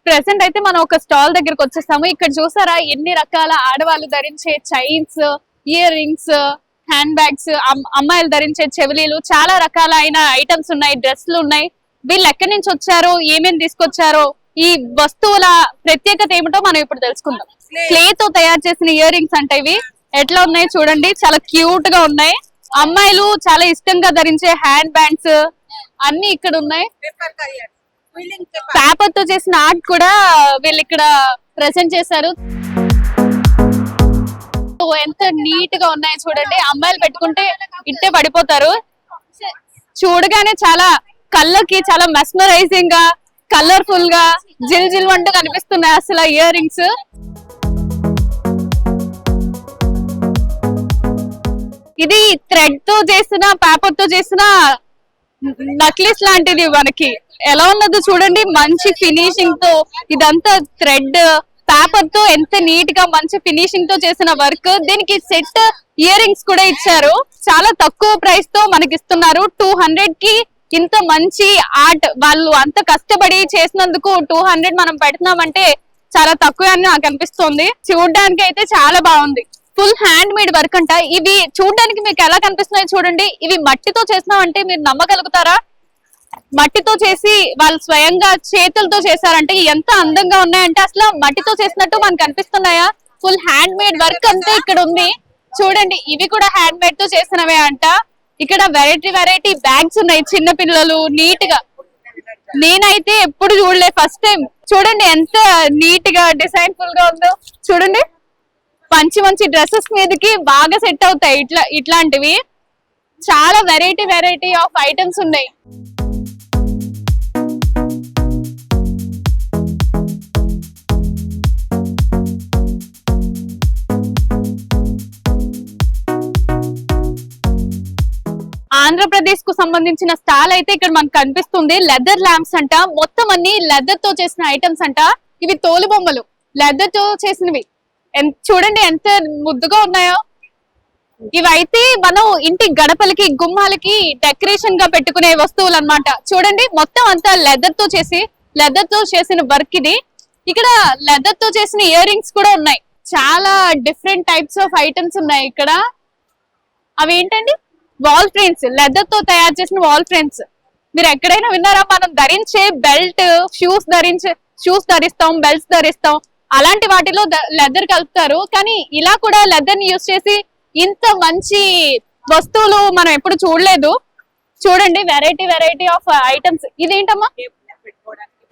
Present అయితే మనం ఒక స్టాల్ దగ్గరకు వచ్చేస్తాము. ఇక్కడ చూసారా ఎన్ని రకాల ఆడవాళ్ళు ధరించే chains, ear rings, hand bags, అమ్మాయిలు ధరించే చెవిలీలు, చాలా రకాలైన ఐటమ్స్ ఉన్నాయి, డ్రెస్లు ఉన్నాయి. వీళ్ళు ఎక్కడి నుంచి వచ్చారో, ఏమేమి తీసుకొచ్చారో, ఈ వస్తువుల ప్రత్యేకత ఏమిటో మనం ఇప్పుడు తెలుసుకుందాం. క్లే తో తయారు చేసిన ఇయర్ రింగ్స్ అంటే ఇవి ఎట్లా ఉన్నాయి చూడండి, చాలా క్యూట్ గా ఉన్నాయి. అమ్మాయిలు చాలా ఇష్టంగా ధరించే హ్యాండ్ బ్యాండ్స్ అన్ని ఇక్కడ ఉన్నాయి. పేపర్ తో చేసిన ఆర్ట్ కూడా వీళ్ళు ఇక్కడ ప్రెజెంట్ చేశారు. ఎంత నీట్ గా ఉన్నాయి చూడండి, అమ్మాయిలు పెట్టుకుంటే ఇట్టే పడిపోతారు. చూడగానే చాలా కళ్ళకి చాలా మెస్మరైజింగ్ గా, కలర్ఫుల్ గా, జిల్ జిల్ అంటూ కనిపిస్తున్నాయి అసలు ఇయర్ రింగ్స్. ఇది థ్రెడ్ తో చేసిన, పేపర్ తో చేసిన నక్లీస్ లాంటిది. మనకి ఎలా ఉన్నదో చూడండి, మంచి ఫినిషింగ్ తో, ఇదంతా థ్రెడ్ పేపర్ తో ఎంత నీట్ గా మంచి ఫినిషింగ్ తో చేసిన వర్క్. దీనికి సెట్ ఇయర్ రింగ్స్ కూడా ఇచ్చారు. చాలా తక్కువ ప్రైస్ తో మనకి ఇస్తున్నారు. 200 కి ఇంత మంచి ఆర్ట్, వాళ్ళు అంత కష్టపడి చేసినందుకు 200 మనం పెడుతున్నామంటే చాలా తక్కువ అని నాకు అనిపిస్తుంది. చూడడానికి అయితే చాలా బాగుంది. ఫుల్ హ్యాండ్ మేడ్ వర్క్ అంట. ఇవి చూడడానికి మీకు ఎలా కనిపిస్తున్నాయి చూడండి. ఇవి మట్టితో చేసినామంటే మీరు నమ్మగలుగుతారా? మట్టితో చేసి వాళ్ళు స్వయంగా చేతులతో చేశారంటే ఎంత అందంగా ఉన్నాయంటే అసలు మట్టితో చేసినట్టు మనకు కనిపిస్తున్నాయా? ఫుల్ హ్యాండ్ మేడ్ వర్క్ అంతా ఇక్కడ ఉంది చూడండి. ఇవి కూడా హ్యాండ్ మేడ్ తో చేసినవే అంట. ఇక్కడ వెరైటీ బ్యాగ్స్ ఉన్నాయి, చిన్న పిల్లలు నీట్ గా. నేనైతే ఎప్పుడు చూడలే, ఫస్ట్ టైం. చూడండి ఎంత నీట్ గా డిజైన్ ఫుల్ గా ఉందో చూడండి. మంచి డ్రెస్సెస్ మీదకి బాగా సెట్ అవుతాయి ఇట్లాంటివి. చాలా వెరైటీ ఆఫ్ ఐటమ్స్ ఉన్నాయి. ఆంధ్రప్రదేశ్ కు సంబంధించిన స్టాల్ అయితే ఇక్కడ మనకు కనిపిస్తుంది. లెదర్ ల్యాంప్స్ అంట, మొత్తం అన్ని లెదర్ తో చేసిన ఐటమ్స్ అంట. ఇవి తోలు బొమ్మలు, లెదర్ తో చేసినవి. చూడండి ఎంత ముద్దుగా ఉన్నాయో. ఇవైతే మనం ఇంటి గడపలకి, గుమ్మాలకి డెకరేషన్ గా పెట్టుకునే వస్తువులు అన్నమాట. చూడండి మొత్తం అంతా లెదర్ తో చేసిన వర్క్ ఇది. ఇక్కడ లెదర్ తో చేసిన ఇయర్ రింగ్స్ కూడా ఉన్నాయి. చాలా డిఫరెంట్ టైప్స్ ఆఫ్ ఐటమ్స్ ఉన్నాయి ఇక్కడ. అవి ఏంటండి? వాల్ ఫ్రేమ్స్, లెదర్ తో తయారు చేసిన వాల్ ఫ్రేమ్స్. మీరు ఎక్కడైనా విన్నారా? మనం ధరించే బెల్ట్, షూస్ ధరిస్తాం, బెల్ట్స్ ధరిస్తాం, అలాంటి వాటిలో లెదర్ కలుపుతారు. కానీ ఇలా కూడా లెదర్ ని యూజ్ చేసి ఇంత మంచి వస్తువులు మనం ఎప్పుడు చూడలేదు. చూడండి వెరైటీ ఆఫ్ ఐటమ్స్. ఇదేంటమ్మా?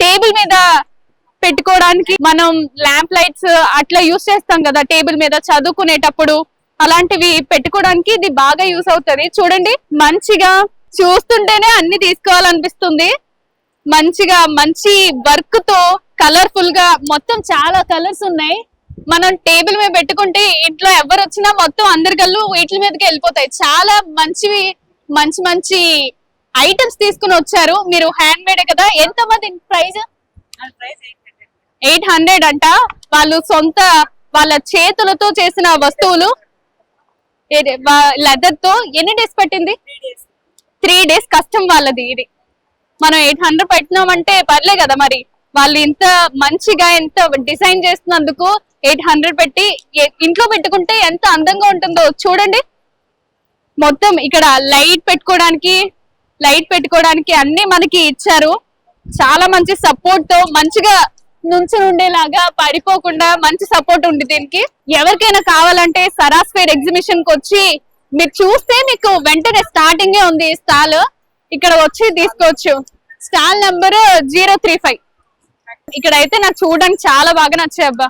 టేబుల్ మీద పెట్టుకోవడానికి మనం ల్యాంప్ లైట్స్ అట్లా యూజ్ చేస్తాం కదా టేబుల్ మీద చదువుకునేటప్పుడు. అలాంటివి పెట్టుకోవడానికి ఇది బాగా యూస్ అవుతుంది. చూడండి మంచిగా చూస్తుంటేనే అన్ని తీసుకోవాలనిపిస్తుంది. మంచి వర్క్ తో కలర్ఫుల్ గా మొత్తం చాలా కలర్స్ ఉన్నాయి. మనం టేబుల్ మీద పెట్టుకుంటే ఇంట్లో ఎవరు వచ్చినా మొత్తం అందరి కళ్ళు వీటి మీదకి వెళ్ళిపోతాయి. చాలా మంచి ఐటమ్స్ తీసుకుని వచ్చారు. మీరు హ్యాండ్ మేడ్ కదా. ఎంత మంది ప్రైస్? 800 అంట. వాళ్ళు వాళ్ళ చేతులతో చేసిన వస్తువులు లెదర్ తో. ఎన్ని డేస్ పట్టింది? 3 days కష్టం వాళ్ళది. ఇది మనం 800 పెట్టినామంటే పర్లే కదా. మరి వాళ్ళు ఇంత మంచిగా ఎంత డిజైన్ చేస్తున్నందుకు 800 పెట్టి ఇంట్లో పెట్టుకుంటే ఎంత అందంగా ఉంటుందో చూడండి. మొత్తం ఇక్కడ లైట్ పెట్టుకోవడానికి అన్ని మనకి ఇచ్చారు. చాలా మంచి సపోర్ట్ తో మంచిగా నుంచి ఉండేలాగా, పడిపోకుండా మంచి సపోర్ట్ ఉంది దీనికి. ఎవరికైనా కావాలంటే సరాస్ ఫెయిర్ ఎగ్జిబిషన్ కి వచ్చి మీరు చూస్తే మీకు వెంటనే స్టార్టింగే ఉంది స్టాల్. ఇక్కడ వచ్చి తీసుకోవచ్చు. Stall number 035. ఇక్కడైతే నాకు చూడడానికి చాలా బాగా నచ్చాయి అబ్బా.